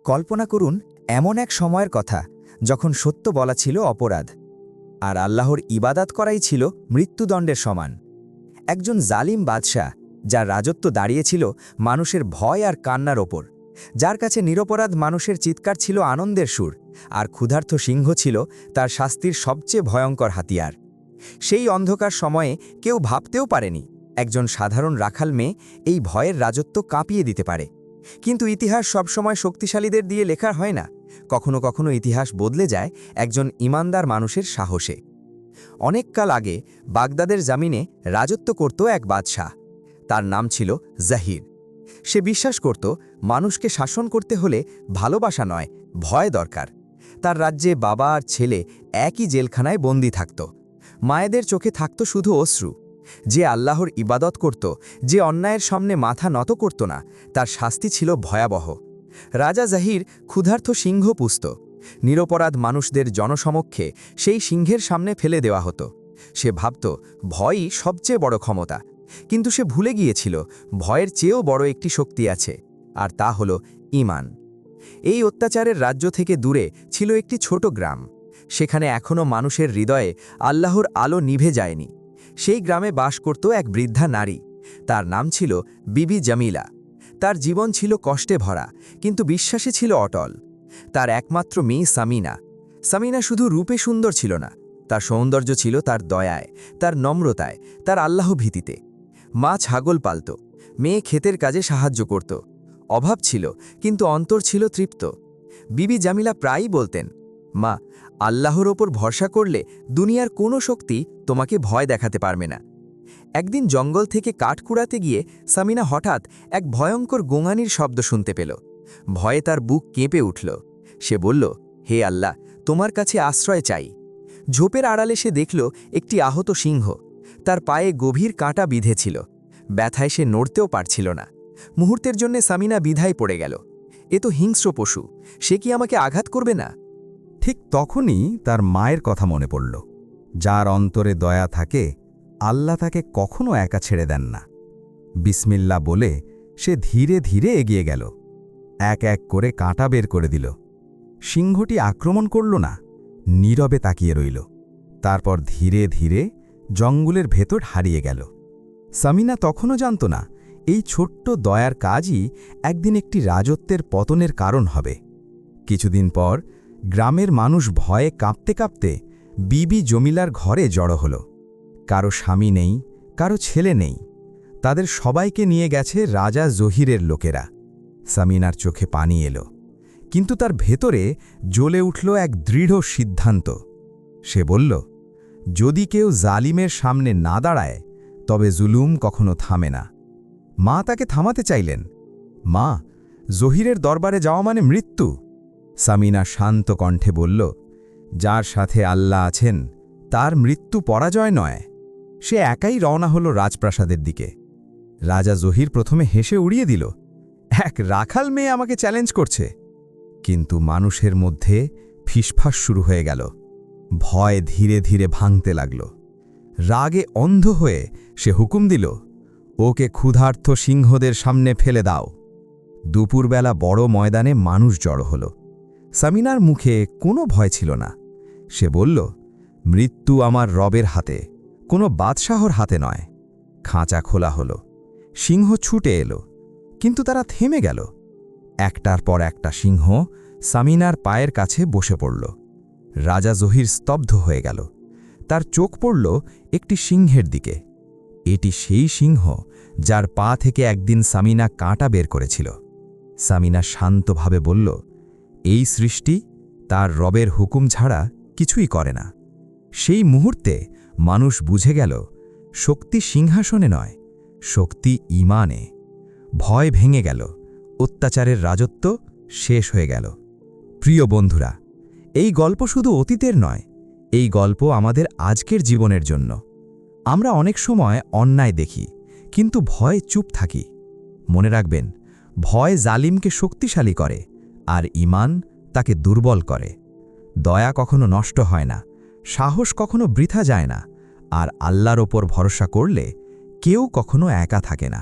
কল্পনা করুন এমন এক সময়ের কথা যখন সত্য বলা ছিল অপরাধ আর আল্লাহর ইবাদত করাই ছিল মৃত্যুদণ্ডের সমান। একজন জালিম বাদশাহ, যার রাজত্ব দাঁড়িয়েছিল মানুষের ভয় আর কান্নার ওপর, যার কাছে নিরপরাধ মানুষের চিৎকার ছিল আনন্দের সুর, আর ক্ষুধার্ত সিংহ ছিল তার শাস্তির সবচেয়ে ভয়ঙ্কর হাতিয়ার। সেই অন্ধকার সময়ে কেউ ভাবতেও পারেনি একজন সাধারণ রাখাল মেয়ে এই ভয়ের রাজত্ব কাঁপিয়ে দিতে পারে। কিন্তু ইতিহাস সবসময় শক্তিশালীদের দিয়ে লেখা হয় না, কখনো কখনো ইতিহাস বদলে যায় একজন ইমানদার মানুষের সাহসে। অনেককাল আগে বাগদাদের জামিনে রাজত্ব করত এক বাদশাহ। তার নাম ছিল জাহির। সে বিশ্বাস করত মানুষকে শাসন করতে হলে ভালোবাসা নয়, ভয় দরকার। তার রাজ্যে বাবা আর ছেলে একই জেলখানায় বন্দী থাকত। মায়েদের চোখে থাকত শুধু অশ্রু। যে আল্লাহর ইবাদত করত, যে অন্যায়ের সামনে মাথা নত করত না, তার শাস্তি ছিল ভয়াবহ। রাজা জাহির ক্ষুধার্ত সিংহ পুষত। নিরপরাধ মানুষদের জনসমক্ষে সেই সিংহের সামনে ফেলে দেওয়া হতো। সে ভাবত ভয়ই সবচেয়ে বড় ক্ষমতা, কিন্তু সে ভুলে গিয়েছিল ভয়ের চেয়েও বড় একটি শক্তি আছে, আর তা হল ঈমান। এই অত্যাচারের রাজ্য থেকে দূরে ছিল একটি ছোট গ্রাম। সেখানে এখনও মানুষের হৃদয়ে আল্লাহর আলো নিভে যায়নি। সেই গ্রামে বাস করত এক বৃদ্ধা নারী। তার নাম ছিল বিবি জামিলা। তার জীবন ছিল কষ্টে ভরা, কিন্তু বিশ্বাসে ছিল অটল। তার একমাত্র মেয়ে সামিনা। সামিনা শুধু রূপে সুন্দর ছিল না, তার সৌন্দর্য ছিল তার দয়ায়, তার নম্রতায়, তার আল্লাহ ভীতিতে। মা ছাগল পালত, মেয়ে ক্ষেতের কাজে সাহায্য করত। অভাব ছিল, কিন্তু অন্তর ছিল তৃপ্ত। বিবি জামিলা প্রায়ই বলতেন, মা, আল্লাহর ওপর ভরসা করলে দুনিয়ার কোনো শক্তি তোমাকে ভয় দেখাতে পারবে না। একদিন জঙ্গল থেকে কাঠ কুড়াতে গিয়ে সামিনা হঠাৎ এক ভয়ঙ্কর গোঙানির শব্দ শুনতে পেল। ভয়ে তার বুক কেঁপে উঠল। সে বলল, হে আল্লাহ, তোমার কাছে আশ্রয় চাই। ঝোপের আড়ালে সে দেখল একটি আহত সিংহ। তার পায়ে গভীর কাঁটা বিঁধেছিল। ব্যথায় সে নড়তেও পারছিল না। মুহূর্তের জন্য সামিনা বিধায় পড়ে গেল। এ তো হিংস্র পশু, সে কি আমাকে আঘাত করবে না? ঠিক তখনই তার মায়ের কথা মনে পড়ল। যার অন্তরে দয়া থাকে, আল্লাহ তাকে কখনো একা ছেড়ে দেন না। বিসমিল্লাহ বলে সে ধীরে ধীরে এগিয়ে গেল। এক এক করে কাঁটা বের করে দিল। সিংহটি আক্রমণ করল না, নীরবে তাকিয়ে রইল। তারপর ধীরে ধীরে জঙ্গলের ভেতর হারিয়ে গেল। সামিনা তখনও জানত না এই ছোট্ট দয়ার কাজই একদিন একটি রাজত্বের পতনের কারণ হবে। কিছুদিন পর গ্রামের মানুষ ভয়ে কাঁপতে কাঁপতে বিবি জমিলার ঘরে জড়ো হল। কারো স্বামী নেই, কারো ছেলে নেই। তাদের সবাইকে নিয়ে গেছে রাজা জহিরের লোকেরা। সামিনার চোখে পানি এলো, কিন্তু তার ভেতরে জ্বলে উঠল এক দৃঢ় সিদ্ধান্ত। সে বলল, যদি কেউ জালিমের সামনে না দাঁড়ায়, তবে জুলুম কখনো থামে না। মা তাকে থামাতে চাইলেন। মা, জহিরের দরবারে যাওয়া মানে মৃত্যু। সামিনা শান্ত কণ্ঠে বলল, যার সাথে আল্লাহ আছেন তার মৃত্যু পরাজয় নয়। সে একাই রওনা হল রাজপ্রাসাদের দিকে। রাজা জহির প্রথমে হেসে উড়িয়ে দিল, এক রাখাল মেয়ে আমাকে চ্যালেঞ্জ করছে। কিন্তু মানুষের মধ্যে ফিসফাস শুরু হয়ে গেল। ভয় ধীরে ধীরে ভাঙতে লাগল। রাগে অন্ধ হয়ে সে হুকুম দিল, ওকে ক্ষুধার্ত সিংহদের সামনে ফেলে দাও। দুপুরবেলা বড় ময়দানে মানুষ জড়ো হল। সামিনার মুখে কোনো ভয় ছিল না। সে বলল, মৃত্যু আমার রবের হাতে, কোনো বাদশাহর হাতে নয়। খাঁচা খোলা হল। সিংহ ছুটে এলো, কিন্তু তারা থেমে গেল। একটার পর একটা সিংহ সামিনার পায়ের কাছে বসে পড়ল। রাজা জহির স্তব্ধ হয়ে গেল। তার চোখ পড়ল একটি সিংহের দিকে। এটি সেই সিংহ যার পা থেকে একদিন সামিনা কাঁটা বের করেছিল। সামিনা শান্তভাবে বলল, এই সৃষ্টি তার রবের হুকুম ছাড়া কিছুই করে না। সেই মুহূর্তে মানুষ বুঝে গেল, শক্তি সিংহাসনে নয়, শক্তি ঈমানে। ভয় ভেঙে গেল, অত্যাচারের রাজত্ব শেষ হয়ে গেল। প্রিয় বন্ধুরা, এই গল্প শুধু অতীতের নয়, এই গল্প আমাদের আজকের জীবনের জন্য। আমরা অনেক সময় অন্যায় দেখি, কিন্তু ভয় চুপ থাকি। মনে রাখবেন, ভয় জালিমকে শক্তিশালী করে, আর ঈমান তাকে দুর্বল করে। দয়া কখনো নষ্ট হয় না, সাহস কখনো বৃথা যায় না, আর আল্লাহর ওপর ভরসা করলে কেউ কখনো একা থাকে না।